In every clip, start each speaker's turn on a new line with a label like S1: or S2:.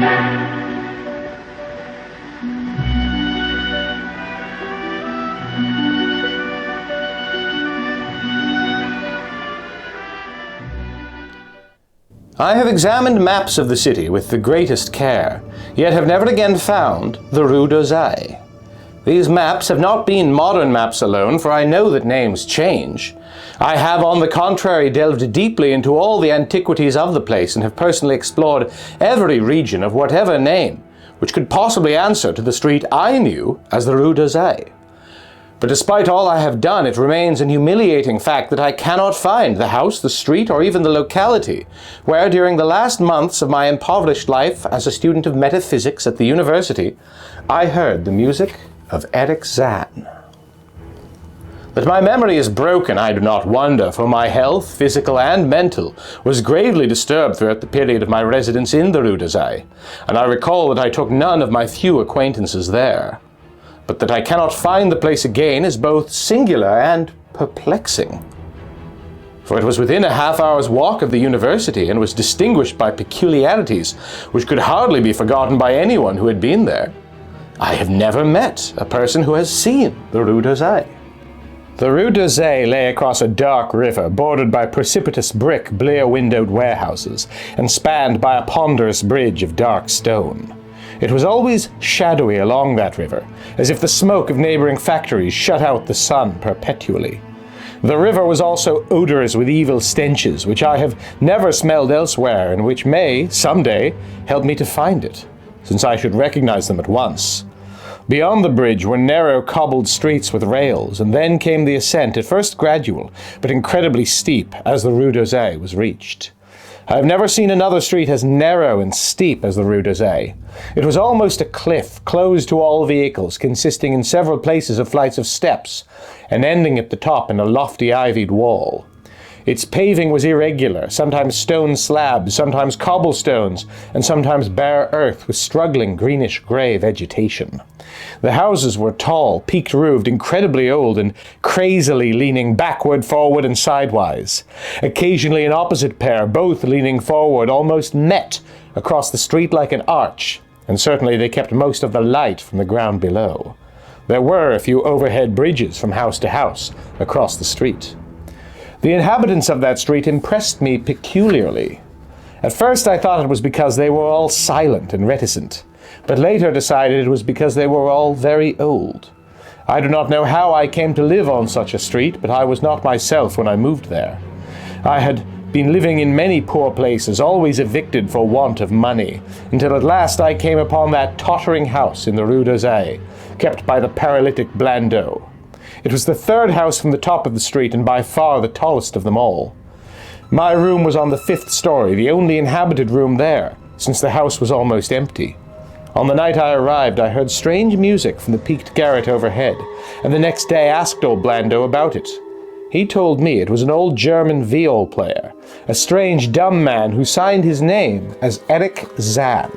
S1: I have examined maps of the city with the greatest care, yet have never again found the Rue d'Orsay. These maps have not been modern maps alone, for I know that names change. I have, on the contrary, delved deeply into all the antiquities of the place and have personally explored every region of whatever name which could possibly answer to the street I knew as the Rue d'Orsay. But despite all I have done, it remains an humiliating fact that I cannot find the house, the street, or even the locality where, during the last months of my impoverished life as a student of metaphysics at the university, I heard the music of Erich Zann. That my memory is broken, I do not wonder, for my health, physical and mental, was gravely disturbed throughout the period of my residence in the Rue d'Orsay, and I recall that I took none of my few acquaintances there. But that I cannot find the place again is both singular and perplexing. For it was within a half-hour's walk of the university and was distinguished by peculiarities which could hardly be forgotten by anyone who had been there. I have never met a person who has seen the Rue d'Orsay. The Rue d'Orsay lay across a dark river bordered by precipitous brick, blear-windowed warehouses and spanned by a ponderous bridge of dark stone. It was always shadowy along that river, as if the smoke of neighboring factories shut out the sun perpetually. The river was also odorous with evil stenches, which I have never smelled elsewhere, and which may, someday, help me to find it, since I should recognize them at once. Beyond the bridge were narrow cobbled streets with rails, and then came the ascent, at first gradual, but incredibly steep, as the Rue d'Orsay was reached. I have never seen another street as narrow and steep as the Rue d'Orsay. It was almost a cliff, closed to all vehicles, consisting in several places of flights of steps, and ending at the top in a lofty ivied wall. Its paving was irregular, sometimes stone slabs, sometimes cobblestones, and sometimes bare earth with struggling greenish-gray vegetation. The houses were tall, peaked-roofed, incredibly old, and crazily leaning backward, forward, and sidewise. Occasionally an opposite pair, both leaning forward, almost met across the street like an arch, and certainly they kept most of the light from the ground below. There were a few overhead bridges from house to house across the street. The inhabitants of that street impressed me peculiarly. At first I thought it was because they were all silent and reticent, but later decided it was because they were all very old. I do not know how I came to live on such a street, but I was not myself when I moved there. I had been living in many poor places, always evicted for want of money, until at last I came upon that tottering house in the Rue d'Orsay, kept by the paralytic Blandot. It was the third house from the top of the street and by far the tallest of them all. My room was on the 5th story, the only inhabited room there, since the house was almost empty. On the night I arrived, I heard strange music from the peaked garret overhead, and the next day asked old Blandot about it. He told me it was an old German viol player, a strange dumb man who signed his name as Erich Zann,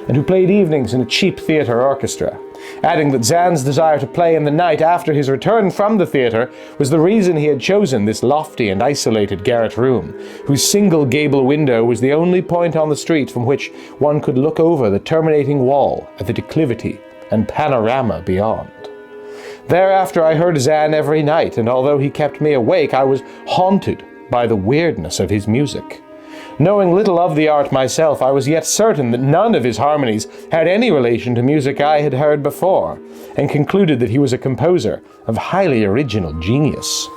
S1: and who played evenings in a cheap theatre orchestra, adding that Zann's desire to play in the night after his return from the theatre was the reason he had chosen this lofty and isolated garret room, whose single gable window was the only point on the street from which one could look over the terminating wall at the declivity and panorama beyond. Thereafter I heard Zann every night, and although he kept me awake, I was haunted by the weirdness of his music. Knowing little of the art myself, I was yet certain that none of his harmonies had any relation to music I had heard before, and concluded that he was a composer of highly original genius.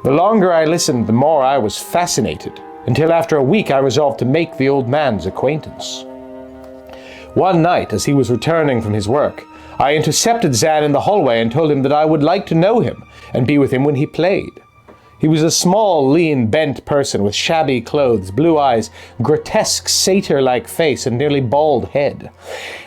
S1: The longer I listened, the more I was fascinated, until after a week I resolved to make the old man's acquaintance. One night, as he was returning from his work, I intercepted Zann in the hallway and told him that I would like to know him and be with him when he played. He was a small, lean, bent person with shabby clothes, blue eyes, grotesque satyr-like face, and nearly bald head,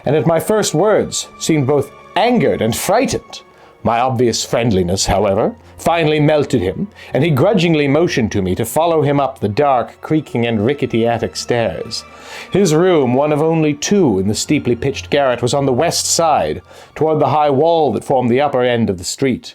S1: and at my first words seemed both angered and frightened. My obvious friendliness, however, finally melted him, and he grudgingly motioned to me to follow him up the dark, creaking and rickety attic stairs. His room, one of only 2 in the steeply pitched garret, was on the west side, toward the high wall that formed the upper end of the street.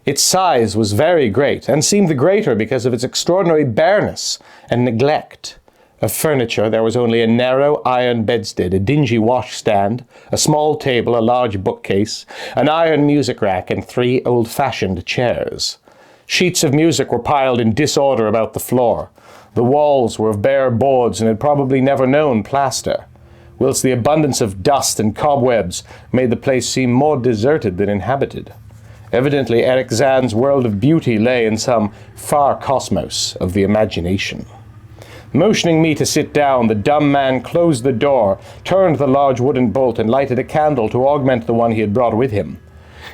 S1: Its size was very great, and seemed the greater because of its extraordinary bareness and neglect. Of furniture there was only a narrow iron bedstead, a dingy washstand, a small table, a large bookcase, an iron music rack, and 3 old-fashioned chairs. Sheets of music were piled in disorder about the floor. The walls were of bare boards and had probably never known plaster, whilst the abundance of dust and cobwebs made the place seem more deserted than inhabited. Evidently Erich Zann's world of beauty lay in some far cosmos of the imagination. Motioning me to sit down, the dumb man closed the door, turned the large wooden bolt, and lighted a candle to augment the one he had brought with him.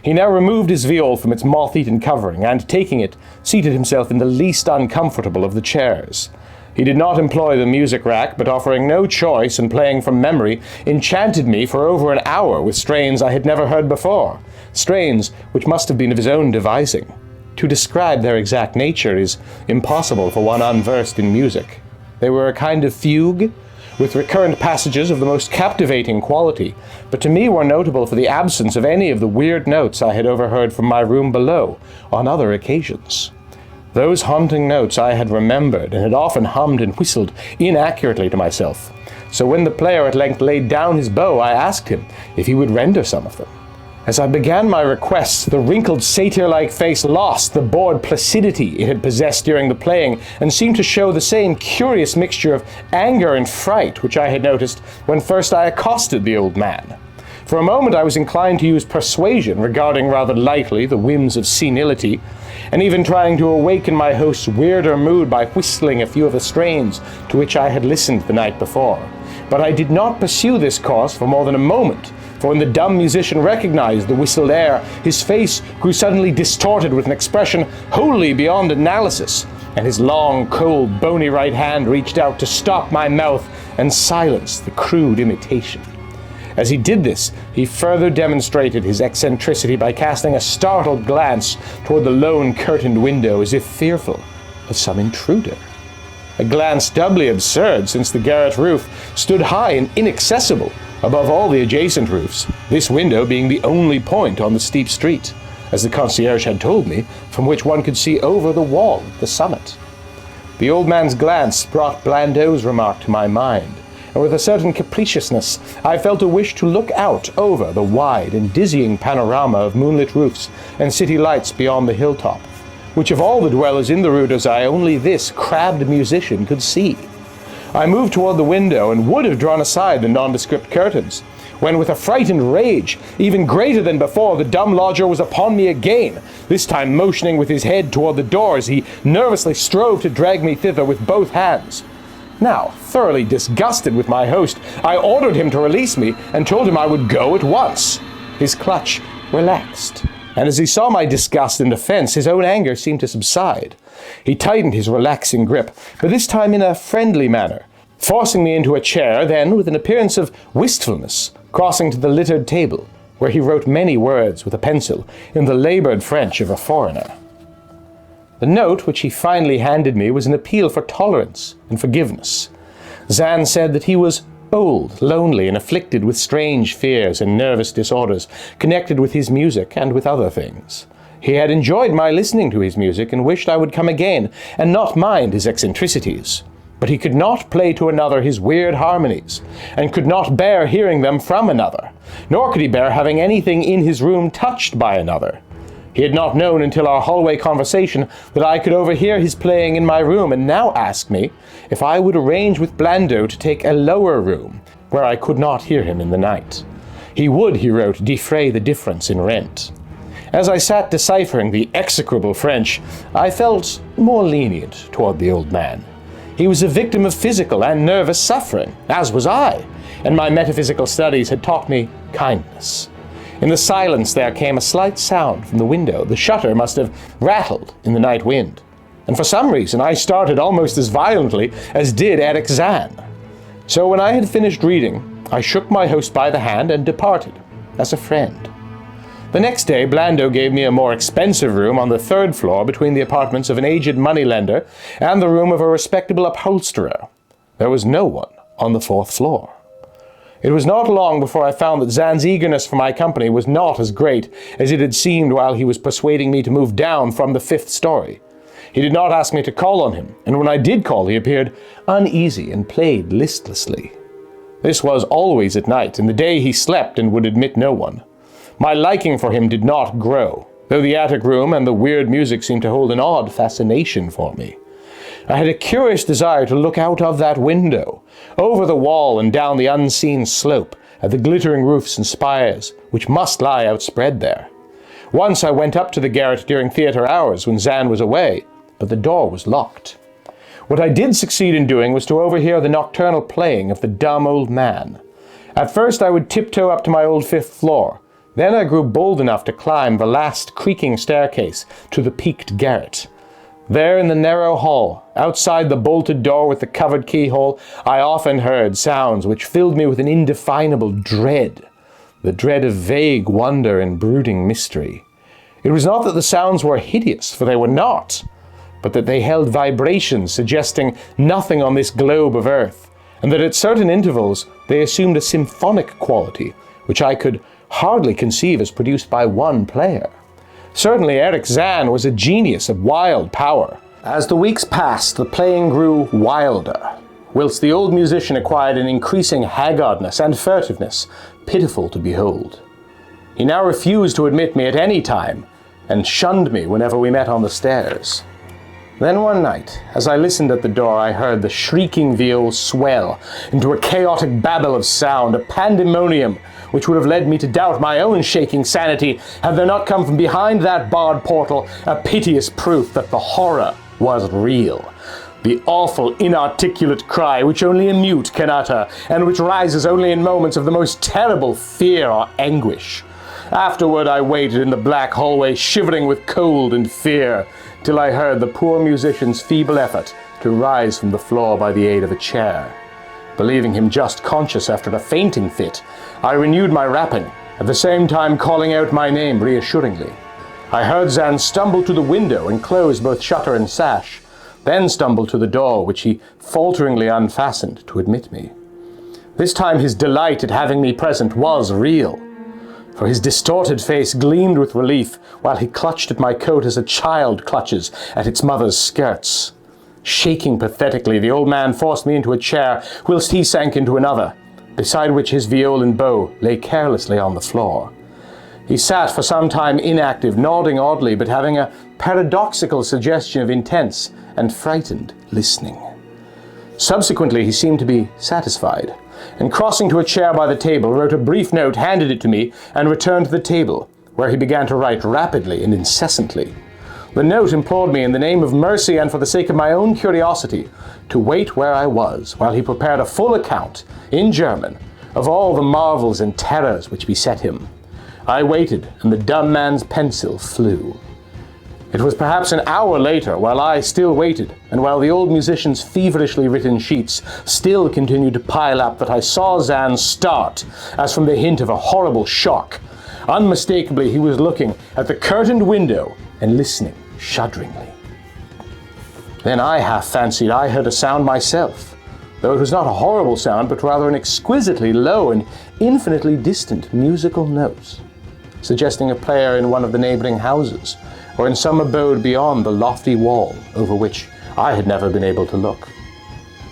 S1: He now removed his viol from its moth-eaten covering, and, taking it, seated himself in the least uncomfortable of the chairs. He did not employ the music rack, but offering no choice and playing from memory, enchanted me for over an hour with strains I had never heard before, strains which must have been of his own devising. To describe their exact nature is impossible for one unversed in music. They were a kind of fugue, with recurrent passages of the most captivating quality, but to me were notable for the absence of any of the weird notes I had overheard from my room below on other occasions. Those haunting notes I had remembered, and had often hummed and whistled inaccurately to myself. So when the player at length laid down his bow, I asked him if he would render some of them. As I began my requests, the wrinkled satyr-like face lost the bored placidity it had possessed during the playing, and seemed to show the same curious mixture of anger and fright which I had noticed when first I accosted the old man. For a moment I was inclined to use persuasion, regarding rather lightly the whims of senility, and even trying to awaken my host's weirder mood by whistling a few of the strains to which I had listened the night before. But I did not pursue this course for more than a moment, for when the dumb musician recognized the whistled air, his face grew suddenly distorted with an expression wholly beyond analysis, and his long, cold, bony right hand reached out to stop my mouth and silence the crude imitation. As he did this, he further demonstrated his eccentricity by casting a startled glance toward the lone curtained window, as if fearful of some intruder. A glance doubly absurd, since the garret roof stood high and inaccessible above all the adjacent roofs, this window being the only point on the steep street, as the concierge had told me, from which one could see over the wall at the summit. The old man's glance brought Blandot's remark to my mind, and with a certain capriciousness I felt a wish to look out over the wide and dizzying panorama of moonlit roofs and city lights beyond the hilltop, which of all the dwellers in the Rue d'Orsay only this crabbed musician could see. I moved toward the window and would have drawn aside the nondescript curtains, when with a frightened rage, even greater than before, the dumb lodger was upon me again, this time motioning with his head toward the door as he nervously strove to drag me thither with both hands. Now, thoroughly disgusted with my host, I ordered him to release me and told him I would go at once. His clutch relaxed, and as he saw my disgust and offense, his own anger seemed to subside. He tightened his relaxing grip, but this time in a friendly manner, forcing me into a chair, then, with an appearance of wistfulness, crossing to the littered table, where he wrote many words with a pencil in the labored French of a foreigner. The note which he finally handed me was an appeal for tolerance and forgiveness. Zann said that he was old, lonely, and afflicted with strange fears and nervous disorders connected with his music and with other things. He had enjoyed my listening to his music and wished I would come again and not mind his eccentricities. But he could not play to another his weird harmonies, and could not bear hearing them from another, nor could he bear having anything in his room touched by another. He had not known until our hallway conversation that I could overhear his playing in my room, and now asked me if I would arrange with Blandot to take a lower room, where I could not hear him in the night. He would, he wrote, defray the difference in rent. As I sat deciphering the execrable French, I felt more lenient toward the old man. He was a victim of physical and nervous suffering, as was I, and my metaphysical studies had taught me kindness. In the silence there came a slight sound from the window. The shutter must have rattled in the night wind, and for some reason I started almost as violently as did Erich Zann. So when I had finished reading, I shook my host by the hand and departed, as a friend. The next day, Blandot gave me a more expensive room on the 3rd floor between the apartments of an aged moneylender and the room of a respectable upholsterer. There was no one on the 4th floor. It was not long before I found that Zann's eagerness for my company was not as great as it had seemed while he was persuading me to move down from the 5th story. He did not ask me to call on him, and when I did call, he appeared uneasy and played listlessly. This was always at night. In the day he slept and would admit no one. My liking for him did not grow, though the attic room and the weird music seemed to hold an odd fascination for me. I had a curious desire to look out of that window, over the wall and down the unseen slope, at the glittering roofs and spires, which must lie outspread there. Once I went up to the garret during theatre hours when Zann was away, but the door was locked. What I did succeed in doing was to overhear the nocturnal playing of the dumb old man. At first I would tiptoe up to my old 5th floor. Then I grew bold enough to climb the last creaking staircase to the peaked garret. There in the narrow hall, outside the bolted door with the covered keyhole, I often heard sounds which filled me with an indefinable dread, the dread of vague wonder and brooding mystery. It was not that the sounds were hideous, for they were not, but that they held vibrations suggesting nothing on this globe of earth, and that at certain intervals they assumed a symphonic quality, which I could hardly conceive as produced by one player. Certainly Erich Zann was a genius of wild power. As the weeks passed, the playing grew wilder, whilst the old musician acquired an increasing haggardness and furtiveness, pitiful to behold. He now refused to admit me at any time, and shunned me whenever we met on the stairs. Then one night, as I listened at the door, I heard the shrieking viol swell into a chaotic babble of sound, a pandemonium which would have led me to doubt my own shaking sanity had there not come from behind that barred portal a piteous proof that the horror was real. The awful, inarticulate cry which only a mute can utter, and which rises only in moments of the most terrible fear or anguish. Afterward I waited in the black hallway, shivering with cold and fear, till I heard the poor musician's feeble effort to rise from the floor by the aid of a chair. Believing him just conscious after a fainting fit, I renewed my rapping, at the same time calling out my name reassuringly. I heard Zann stumble to the window and close both shutter and sash, then stumble to the door, which he falteringly unfastened to admit me. This time his delight at having me present was real, for his distorted face gleamed with relief while he clutched at my coat as a child clutches at its mother's skirts. Shaking pathetically, the old man forced me into a chair, whilst he sank into another, beside which his viol and bow lay carelessly on the floor. He sat for some time inactive, nodding oddly, but having a paradoxical suggestion of intense and frightened listening. Subsequently, he seemed to be satisfied, and crossing to a chair by the table, wrote a brief note, handed it to me, and returned to the table, where he began to write rapidly and incessantly. The note implored me in the name of mercy and for the sake of my own curiosity to wait where I was while he prepared a full account, in German, of all the marvels and terrors which beset him. I waited, and the dumb man's pencil flew. It was perhaps an hour later, while I still waited, and while the old musician's feverishly written sheets still continued to pile up, that I saw Zann start, as from the hint of a horrible shock. Unmistakably, he was looking at the curtained window and listening shudderingly. Then I half fancied I heard a sound myself, though it was not a horrible sound, but rather an exquisitely low and infinitely distant musical note, suggesting a player in one of the neighboring houses, or in some abode beyond the lofty wall over which I had never been able to look.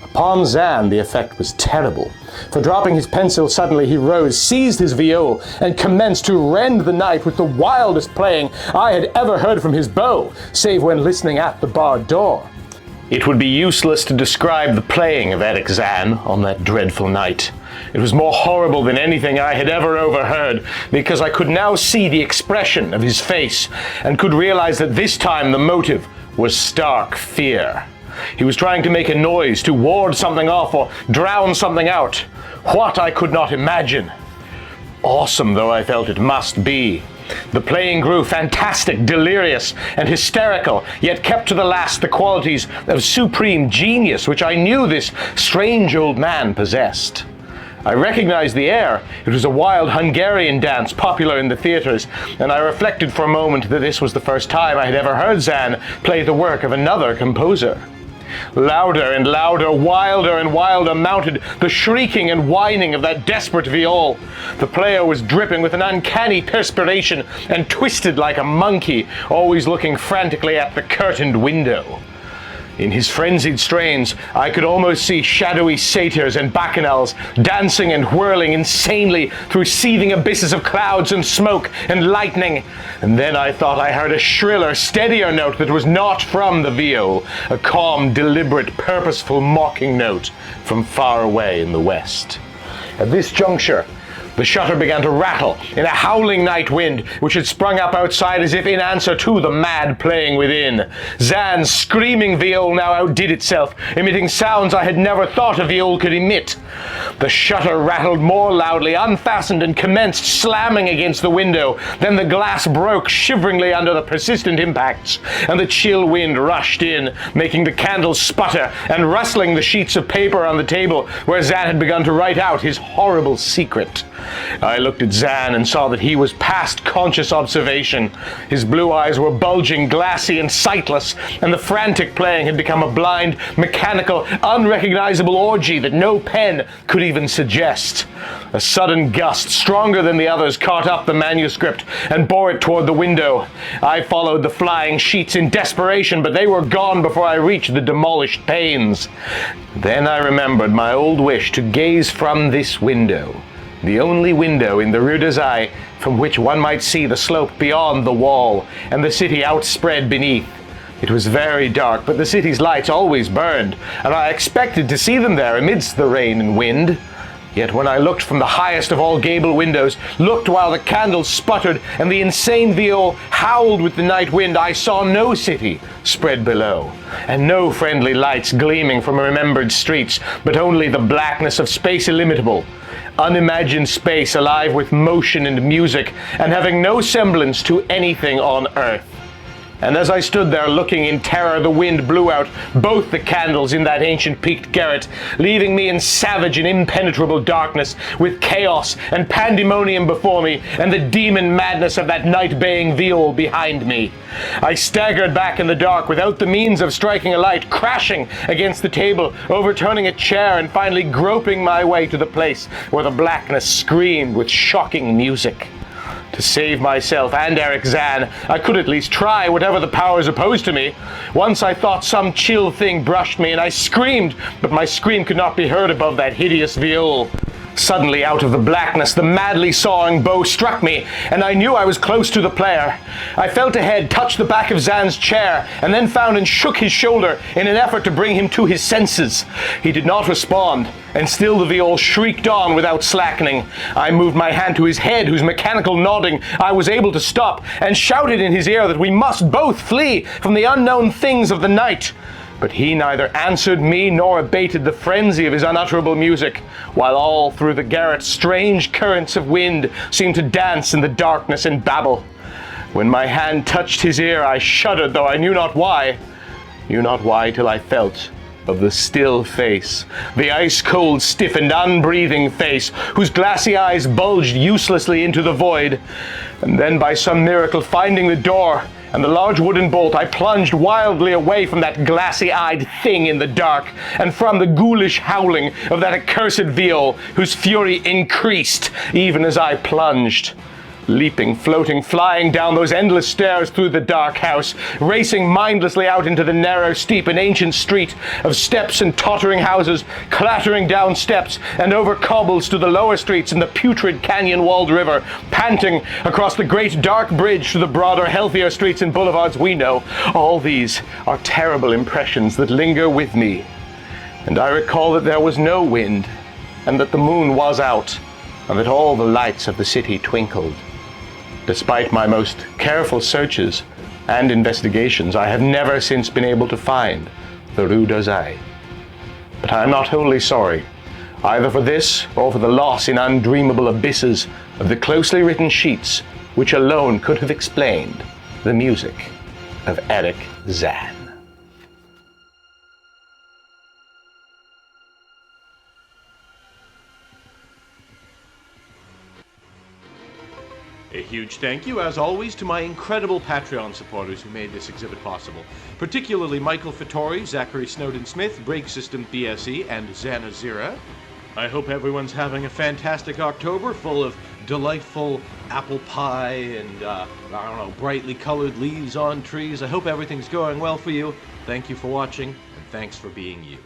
S1: Upon Zann the effect was terrible, for dropping his pencil suddenly he rose, seized his viol, and commenced to rend the night with the wildest playing I had ever heard from his bow, save when listening at the barred door. It would be useless to describe the playing of Erich Zann on that dreadful night. It was more horrible than anything I had ever overheard, because I could now see the expression of his face, and could realize that this time the motive was stark fear. He was trying to make a noise, to ward something off or drown something out. What, I could not imagine. Awesome though I felt it must be. The playing grew fantastic, delirious, and hysterical, yet kept to the last the qualities of supreme genius which I knew this strange old man possessed. I recognized the air. It was a wild Hungarian dance popular in the theaters, and I reflected for a moment that this was the first time I had ever heard Zann play the work of another composer. Louder and louder, wilder and wilder mounted the shrieking and whining of that desperate viol. The player was dripping with an uncanny perspiration and twisted like a monkey, always looking frantically at the curtained window. In his frenzied strains, I could almost see shadowy satyrs and bacchanals dancing and whirling insanely through seething abysses of clouds and smoke and lightning. And then I thought I heard a shriller, steadier note that was not from the viol, a calm, deliberate, purposeful, mocking note from far away in the west. At this juncture, the shutter began to rattle in a howling night wind, which had sprung up outside as if in answer to the mad playing within. Zann's screaming viol now outdid itself, emitting sounds I had never thought a viol could emit. The shutter rattled more loudly, unfastened, and commenced slamming against the window. Then the glass broke shiveringly under the persistent impacts, and the chill wind rushed in, making the candles sputter and rustling the sheets of paper on the table where Zann had begun to write out his horrible secret. I looked at Zann and saw that he was past conscious observation. His blue eyes were bulging, glassy, and sightless, and the frantic playing had become a blind, mechanical, unrecognizable orgy that no pen could even suggest. A sudden gust, stronger than the others, caught up the manuscript and bore it toward the window. I followed the flying sheets in desperation, but they were gone before I reached the demolished panes. Then I remembered my old wish to gaze from this window, the only window in the Rue des Zéro from which one might see the slope beyond the wall and the city outspread beneath. It was very dark, but the city's lights always burned, and I expected to see them there amidst the rain and wind. Yet when I looked from the highest of all gable windows, looked while the candles sputtered and the insane viol howled with the night wind, I saw no city spread below, and no friendly lights gleaming from remembered streets, but only the blackness of space illimitable. Unimagined space alive with motion and music, and having no semblance to anything on earth. And as I stood there looking in terror, the wind blew out both the candles in that ancient peaked garret, leaving me in savage and impenetrable darkness, with chaos and pandemonium before me, and the demon madness of that night-baying viol behind me. I staggered back in the dark without the means of striking a light, crashing against the table, overturning a chair, and finally groping my way to the place where the blackness screamed with shocking music. To save myself and Erich Zann, I could at least try whatever the powers opposed to me. Once I thought some chill thing brushed me, and I screamed, but my scream could not be heard above that hideous viol. Suddenly, out of the blackness, the madly sawing bow struck me, and I knew I was close to the player. I felt a head touch the back of Zann's chair, and then found and shook his shoulder in an effort to bring him to his senses. He did not respond, and still the viol shrieked on without slackening. I moved my hand to his head, whose mechanical nodding I was able to stop, and shouted in his ear that we must both flee from the unknown things of the night. But he neither answered me nor abated the frenzy of his unutterable music, while all through the garret strange currents of wind seemed to dance in the darkness and babble. When my hand touched his ear, I shuddered, though I knew not why till I felt of the still face, the ice-cold, stiff and unbreathing face, whose glassy eyes bulged uselessly into the void. And then by some miracle finding the door and the large wooden bolt, I plunged wildly away from that glassy-eyed thing in the dark, and from the ghoulish howling of that accursed viol, whose fury increased even as I plunged. Leaping, floating, flying down those endless stairs through the dark house, racing mindlessly out into the narrow, steep, and ancient street of steps and tottering houses, clattering down steps and over cobbles to the lower streets and the putrid canyon-walled river, panting across the great dark bridge to the broader, healthier streets and boulevards we know. All these are terrible impressions that linger with me. And I recall that there was no wind, and that the moon was out, and that all the lights of the city twinkled. Despite my most careful searches and investigations, I have never since been able to find the Rue des Zéro. But I am not wholly sorry, either for this or for the loss in undreamable abysses of the closely written sheets which alone could have explained the music of Erich Zann. A huge thank you, as always, to my incredible Patreon supporters who made this exhibit possible, particularly Michael Fattori, Zachary Snowden-Smith, Break System BSE, and Xana Zira. I hope everyone's having a fantastic October full of delightful apple pie and, brightly colored leaves on trees. I hope everything's going well for you. Thank you for watching, and thanks for being you.